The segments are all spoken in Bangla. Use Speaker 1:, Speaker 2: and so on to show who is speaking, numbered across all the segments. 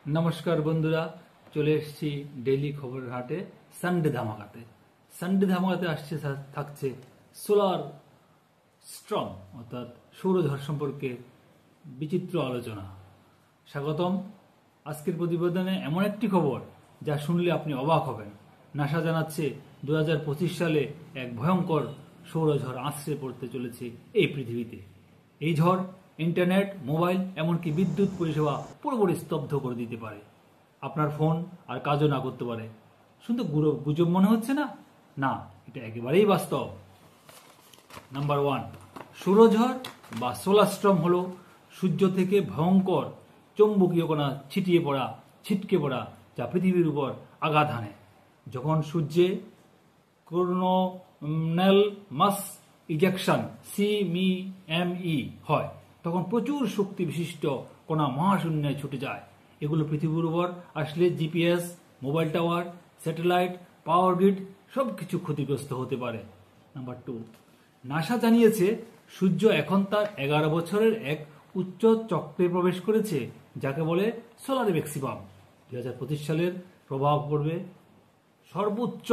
Speaker 1: नमस्कार बंधुरा चले एसेছি डेली खबर हाटे सानडे धामाकाते आसছে থাকছে সোলার স্টর্ম অর্থাৎ সৌরঝড় সম্পর্কে বিচিত্র আলোচনা। স্বাগতম। আজকের প্রতিবেদনে এমন একটি খবর যা শুনলে আপনি অবাক হবেন। নাসা জানাচ্ছে 2025 সালে এক ভয়ঙ্কর সৌরঝড় আছড়ে পড়তে চলেছে এই পৃথিবীতে। এই ঝড় ইন্টারনেট, মোবাইল, এমনকি বিদ্যুৎ পরিষেবা পুরোপুরি স্তব্ধ করে দিতে পারে। আপনার ফোন আর কাজও না করতে পারে। শুধু গুজব মনে হচ্ছে না? না, এটা একেবারেই বাস্তব। নাম্বার 1, সৌরঝড় বা সোলার স্টর্ম হলো সূর্য থেকে ভয়ঙ্কর চৌম্বকীয় কণা ছিটকে পড়া যা পৃথিবীর উপর আঘাত হানে। যখন সূর্যে কোরোনাল মাস ইজেকশন CME হয়, তখন প্রচুর শক্তি বিশিষ্ট কণা মহাশূন্যে ছুটে যায়। এগুলো পৃথিবীর উপর আসলে GPS, mobile tower, satellite, power grid সবকিছু ক্ষতিগ্রস্ত হতে পারে। নাম্বার 2, নাসা জানিয়েছে সূর্য এখন তার 11 বছরের এক উচ্চ চক্রে প্রবেশ করেছে, যাকে বলে সোলার ম্যাক্সিমাম। 2025 সালের প্রভাব পড়বে সর্বোচ্চ।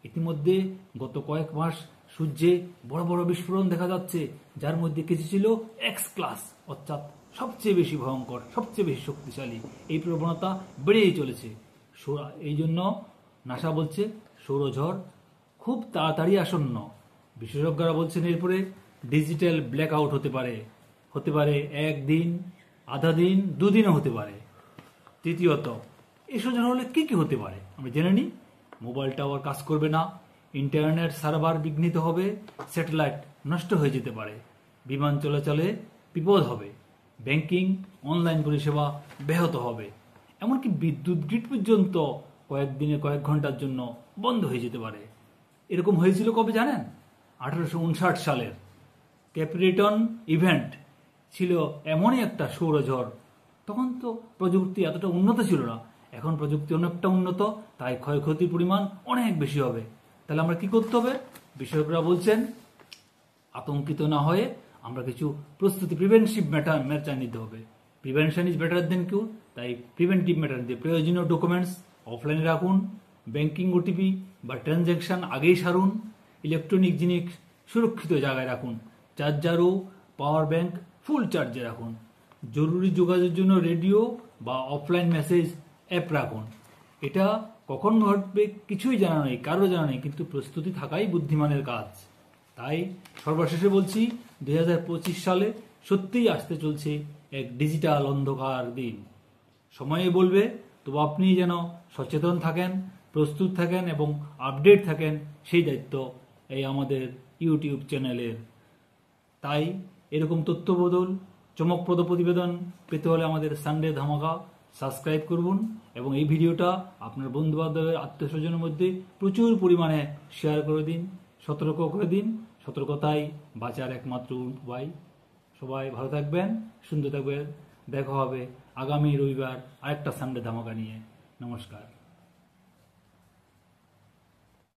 Speaker 1: ইতিমধ্যে গত কয়েক মাস সূর্যে বড় বড় বিস্ফোরণ দেখা যাচ্ছে, যার মধ্যে কিছু ছিল X ক্লাস, অর্থাৎ সবচেয়ে বেশি ভয়ঙ্কর, সবচেয়ে বেশি শক্তিশালী। এই প্রবণতা বেড়েই চলেছে। এই জন্য নাসা বলছে সৌরঝড় খুব তাড়াতাড়ি আসন্ন। বিশেষজ্ঞরা বলছেন এরপরে ডিজিটাল ব্ল্যাকআউট হতে পারে 1 দিন, আধা দিন, 2 দিনও হতে পারে। তৃতীয়ত, এই সৌরঝড় হলে কি কি হতে পারে আমরা জেনে নিই। মোবাইল টাওয়ার কাজ করবে না, ইন্টারনেট সার্ভার বিঘ্নিত হবে, স্যাটেলাইট নষ্ট হয়ে যেতে পারে, বিমান চলাচলে বিপদ হবে, ব্যাংকিং, অনলাইন পরিষেবা ব্যাহত হবে, এমনকি বিদ্যুৎ গ্রিড পর্যন্ত কয়েক ঘন্টার জন্য বন্ধ হয়ে যেতে পারে। এরকম হয়েছিল কবে জানেন? 1859 সালের ক্যাপ্রিটন ইভেন্ট ছিল এমনই একটা সৌরঝড়। তখন তো প্রযুক্তি এতটা উন্নত ছিল না। এখন প্রযুক্তি অনেকটা উন্নত, তাই ক্ষয়ক্ষতির পরিমাণ অনেক বেশি হবে। তাহলে আমরা কি করতে হবে? বিশেষজ্ঞরা বলছেন আতঙ্কিত না হয়ে আমরা কিছু প্রস্তুতি, প্রিভেন্টিভ মেটার নিতে হবে। Prevention is better than cure. তাই প্রিভেন্টিভ মেটার নিতে প্রয়োজনীয় ডকুমেন্টস অফলাইনে রাখুন, ব্যাংকিং OTP বা ট্রানজ্যাকশন আগেই সারুন, ইলেকট্রনিক জিনিস সুরক্ষিত জায়গায় রাখুন, চার্জার ও পাওয়ার ব্যাংক ফুল চার্জে রাখুন, জরুরি যোগাযোগের জন্য রেডিও বা অফলাইন মেসেজ অ্যাপ রাখুন। এটা কখন ঘটবে কিছুই জানা নেই, কারো জানা নেই, কিন্তু প্রস্তুতি থাকাই বুদ্ধিমানের কাজ। তাই সর্বশেষে বলছি 2025 সালে সত্যিই আসতে চলছে এক ডিজিটাল অন্ধকার দিন। সময়ে বলবে, তবু আপনি যেন সচেতন থাকেন, প্রস্তুত থাকেন এবং আপডেট থাকেন, সেই দায়িত্ব এই আমাদের ইউটিউব চ্যানেলের। তাই এরকম তথ্যবদল, চমকপ্রদ প্রতিবেদন পেতে হলে আমাদের সানডে ধামাকা সাবস্ক্রাইব করুন এবং এই ভিডিওটা আপনার বন্ধু বান্ধবের, আত্মীয় স্বজনের মধ্যে প্রচুর পরিমাণে শেয়ার করে দিন, সতর্ক করে দিন। সতর্কতাই বাঁচার একমাত্র উপায়। সবাই ভালো থাকবেন, সুন্দর থাকবেন। দেখা হবে আগামী রবিবার আরেকটা সানডে ধামাকা নিয়ে। নমস্কার।